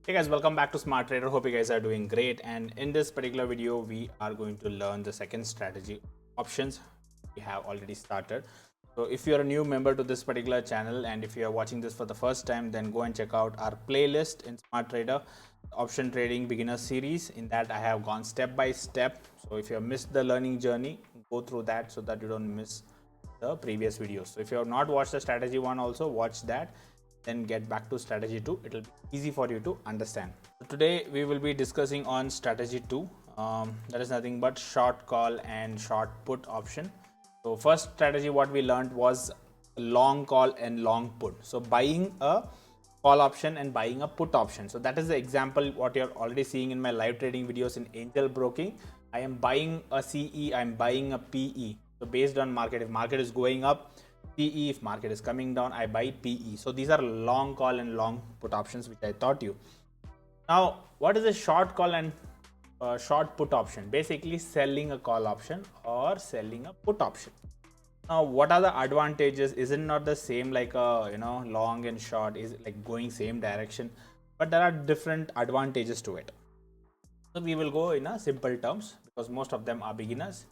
Hey guys, welcome back to Smart Trader. Hope you guys are doing great. And in this particular video, we are going to learn the second strategy options. We have already started. So if you're a new member to this particular channel and if you're watching this for the first time, then go and check out our playlist in Smart Trader Option Trading Beginner Series. In that, I have gone step by step. So if you have missed the learning journey, go through that so that you don't miss the previous videos. So if you have not watched the strategy one, also watch that, then get back to strategy 2. It will be easy for you to understand. So today we will be discussing on strategy 2. That is nothing but short call and short put option. So first strategy what we learned was long call and long put. So buying a call option and buying a put option. So that is the example what you're already seeing in my live trading videos in angel broking. I am buying a CE, I'm buying a PE. So based on market, if market is going up, PE, if market is coming down, I buy PE. So these are long call and long put options which I taught you. Now, what is a short call and short put option? Basically selling a call option or selling a put option. Now, what are the advantages? Is it not the same like a long and short? Is it like going same direction? But there are different advantages to it. So we will go in a simple terms because most of them are beginners.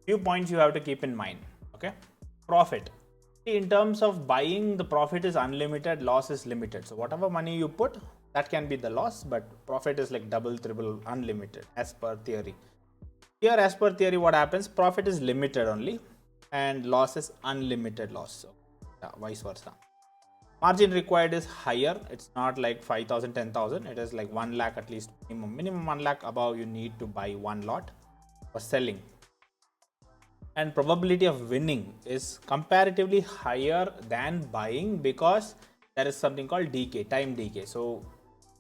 Few points you have to keep in mind. Okay, profit. In terms of buying, the profit is unlimited, loss is limited. So whatever money you put, that can be the loss, but profit is like double, triple, unlimited as per theory. Here, as per theory, what happens? Profit is limited only and loss is unlimited loss. So yeah, vice versa. Margin required is higher. It's not like 5,000, 10,000. It is like 1 lakh at least minimum 1 lakh above you need to buy one lot for selling. And probability of winning is comparatively higher than buying because there is something called decay, time decay. So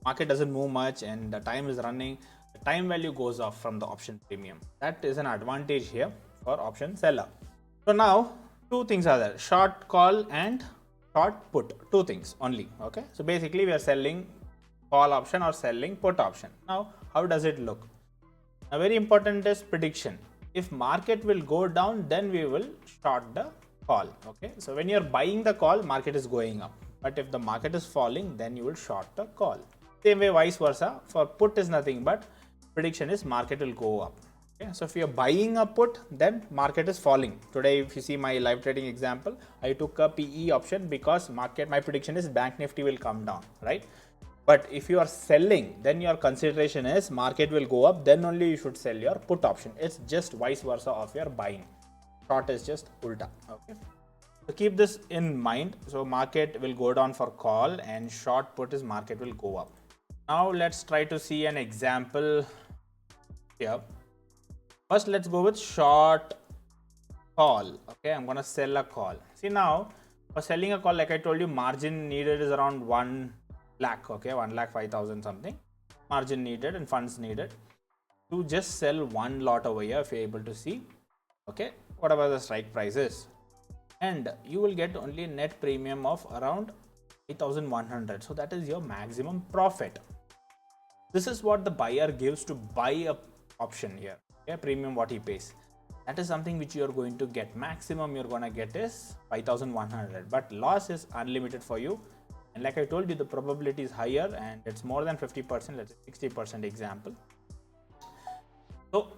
market doesn't move much and the time is running, the time value goes off from the option premium. That is an advantage here for option seller. So now two things are there, short call and short put, two things only. Okay, so basically we are selling call option or selling put option. Now how does it look? A very important is prediction. If market will go down, then we will short the call. Okay, so when you're buying the call, market is going up, but if the market is falling, then you will short the call. Same way vice versa, for put is nothing but prediction is market will go up. Okay, so if you're buying a put, then market is falling. Today if you see my live trading example, I took a PE option because market, my prediction is bank nifty will come down, right? But if you are selling, then your consideration is market will go up, then only you should sell your put option. It's just vice versa of your buying. Short is just ulta. Okay, so keep this in mind. So market will go down for call and short put is market will go up. Now let's try to see an example here. First let's go with short call. Okay, I'm gonna sell a call. See, now for selling a call, like I told you, margin needed is around 1 lakh. Okay, 1,05,000 something margin needed and funds needed to just sell one lot over here. If you're able to see, okay, whatever the strike price is, and you will get only net premium of around 8,100. So that is your maximum profit. This is what the buyer gives to buy a option here. Okay, premium what he pays. That is something which you are going to get. Maximum you're gonna get is 5,100, but loss is unlimited for you. And like I told you, the probability is higher and it's more than 50%, let's say 60% example. So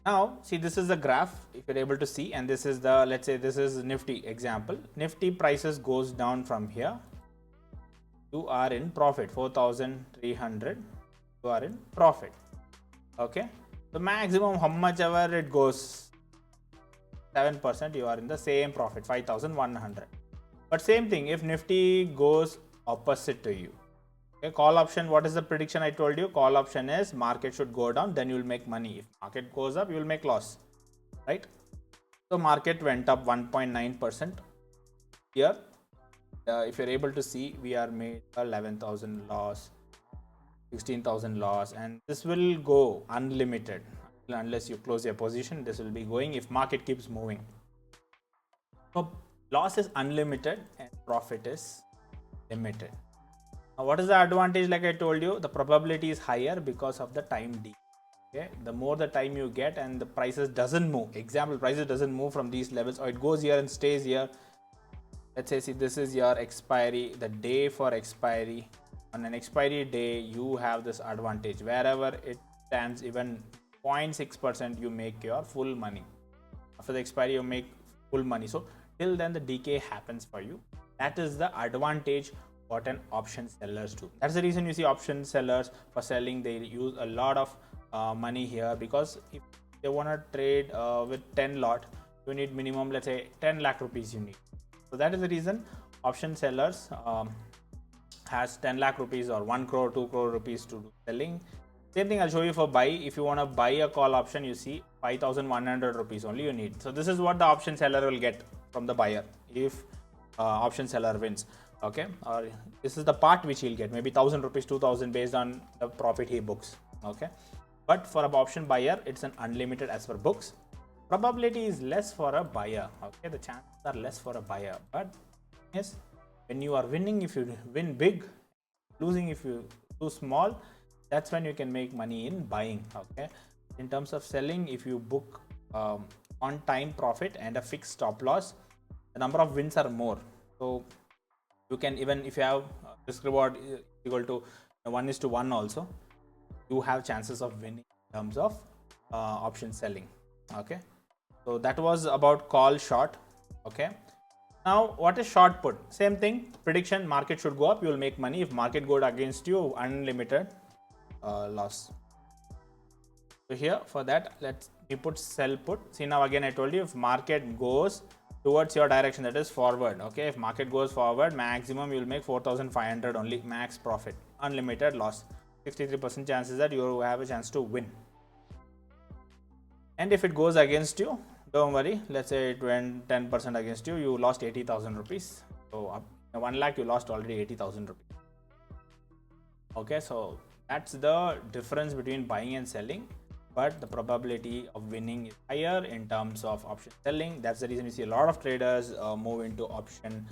now see, this is the graph if you're able to see, and this is the, let's say this is Nifty example. Nifty prices goes down from here. You are in profit, 4,300, you are in profit. Okay, the maximum how much ever it goes, 7%, you are in the same profit, 5,100. But same thing, if Nifty goes opposite to you, okay, call option, what is the prediction I told you? Call option is market should go down, then you will make money. If market goes up, you will make loss, right? So market went up 1.9% here. If you're able to see, we are made 11,000 loss, 16,000 loss, and this will go unlimited unless you close your position. This will be going if market keeps moving. So loss is unlimited and profit is limited. Now what is the advantage? Like I told you, the probability is higher because of the time D. Okay, the more the time you get and the prices doesn't move, example, prices doesn't move from these levels, or it goes here and stays here. Let's say, see, this is your expiry, the day for expiry, on an expiry day, you have this advantage. Wherever it stands even 0.6%, you make your full money. After the expiry, you make full money. So till then the decay happens for you. That is the advantage what an option sellers do. That's the reason you see option sellers for selling, they use a lot of money here, because if they want to trade with 10 lot, you need minimum, let's say 10 lakh rupees you need. So that is the reason option sellers has 10 lakh rupees or 1 crore 2 crore rupees to do selling. Same thing I'll show you for buy. If you want to buy a call option, you see 5,100 rupees only you need. So this is what the option seller will get from the buyer if option seller wins. Okay, or this is the part which he'll get, maybe 1,000 rupees 2,000 based on the profit he books. Okay, but for an option buyer, it's an unlimited as per books. Probability is less for a buyer. Okay, the chances are less for a buyer, but yes, when you are winning, if you win big, losing if you lose small, that's when you can make money in buying. Okay, in terms of selling, if you book on time profit and a fixed stop loss, the number of wins are more. So you can, even if you have risk reward equal to 1:1 also, you have chances of winning in terms of option selling. Okay, so that was about call short. Okay, now what is short put? Same thing, prediction, market should go up, you will make money. If market goes against you, unlimited loss. So here for that, let's put sell put. See, now again I told you, if market goes towards your direction, that is forward. Okay, if market goes forward, maximum you will make 4,500 only, max profit, unlimited loss. 63% chances that you have a chance to win. And if it goes against you, don't worry, let's say it went 10% against you, you lost 80,000 rupees. So up 1 lakh, you lost already 80,000 rupees. Okay, so that's the difference between buying and selling, but the probability of winning is higher in terms of option selling. That's the reason you see a lot of traders move into option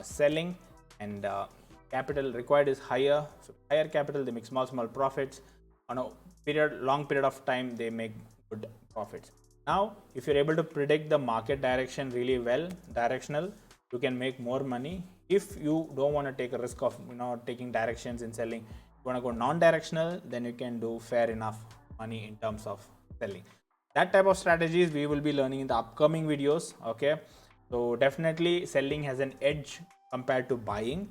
selling, and capital required is higher. So higher capital, they make small profits. On a long period of time, they make good profits. Now if you're able to predict the market direction really well, directional, you can make more money. If you don't want to take a risk of taking directions in selling, you want to go non-directional, then you can do fair enough money in terms of selling. That type of strategies we will be learning in the upcoming videos. Okay, so definitely selling has an edge compared to buying.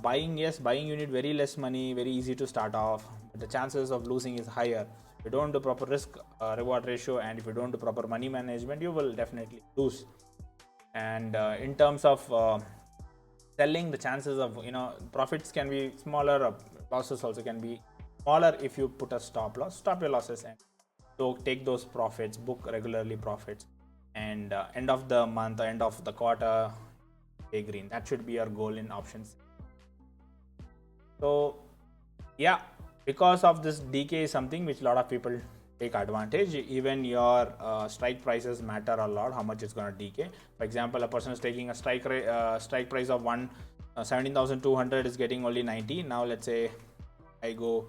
Buying, yes, buying you need very less money, very easy to start off, but the chances of losing is higher. If you don't do proper risk reward ratio, and if you don't do proper money management, you will definitely lose. And in terms of selling, the chances of profits can be smaller, or losses also can be smaller. If you put a stop loss, stop your losses, and so take those profits, book regularly profits, and end of the month or end of the quarter, stay green. That should be your goal in options. So yeah, because of this decay is something which a lot of people take advantage. Even your strike prices matter a lot, how much it's going to decay. For example, a person is taking a strike price of 17,200 is getting only 90. Now let's say I go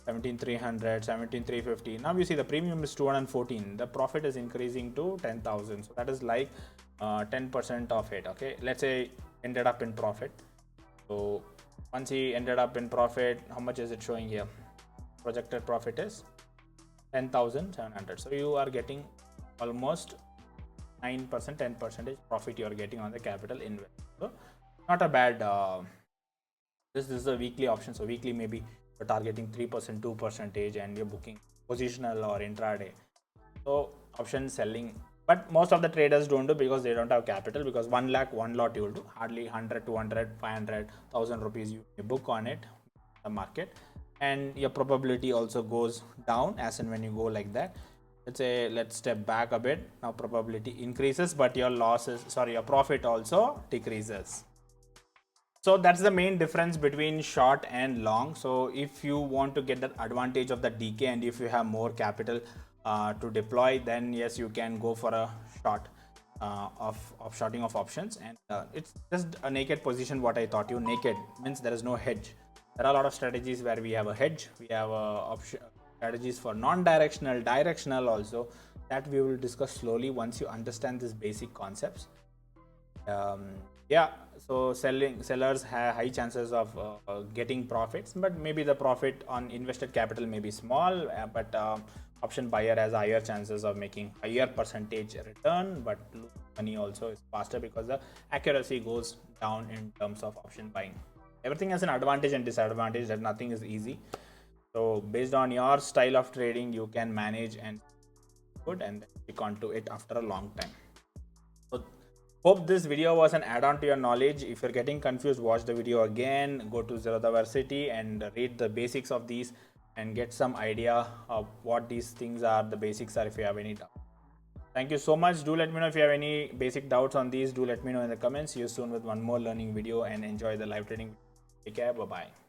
17,300, 17,350. Now you see the premium is 214. The profit is increasing to 10,000. So that is like 10% of it. Okay, let's say ended up in profit. So once he ended up in profit, how much is it showing here? Projected profit is 10,700. So you are getting almost 9%, 10% profit you are getting on the capital invest. So not a bad. This is a weekly option. So weekly maybe you're targeting 3%, 2%, and you're booking positional or intraday. So option selling, but most of the traders don't do, because they don't have capital, because 1 lakh, one lot you will do, hardly 100, 200, 500, 1,000 rupees you book on it, the market, and your probability also goes down as and when you go like that. Let's step back a bit. Now probability increases, but your your profit also decreases. So that's the main difference between short and long. So if you want to get that advantage of the decay, and if you have more capital to deploy, then yes, you can go for a short of shorting of options. And it's just a naked position. What I taught you, naked means there is no hedge. There are a lot of strategies where we have a hedge. We have strategies for non-directional, directional also, that we will discuss slowly once you understand these basic concepts. Yeah, So sellers have high chances of getting profits, but maybe the profit on invested capital may be small, but option buyer has higher chances of making higher percentage return, but money also is faster because the accuracy goes down in terms of option buying. Everything has an advantage and disadvantage, that nothing is easy. So based on your style of trading, you can manage and good and then stick on to it after a long time. So hope this video was an add-on to your knowledge. If you're getting confused, watch the video again, go to Zerodha University and read the basics of these and get some idea of what these things are, the basics are, if you have any doubt. Thank you so much. Do let me know if you have any basic doubts on these. Do let me know in the comments. See you soon with one more learning video and enjoy the live trading. Take care. Bye-bye.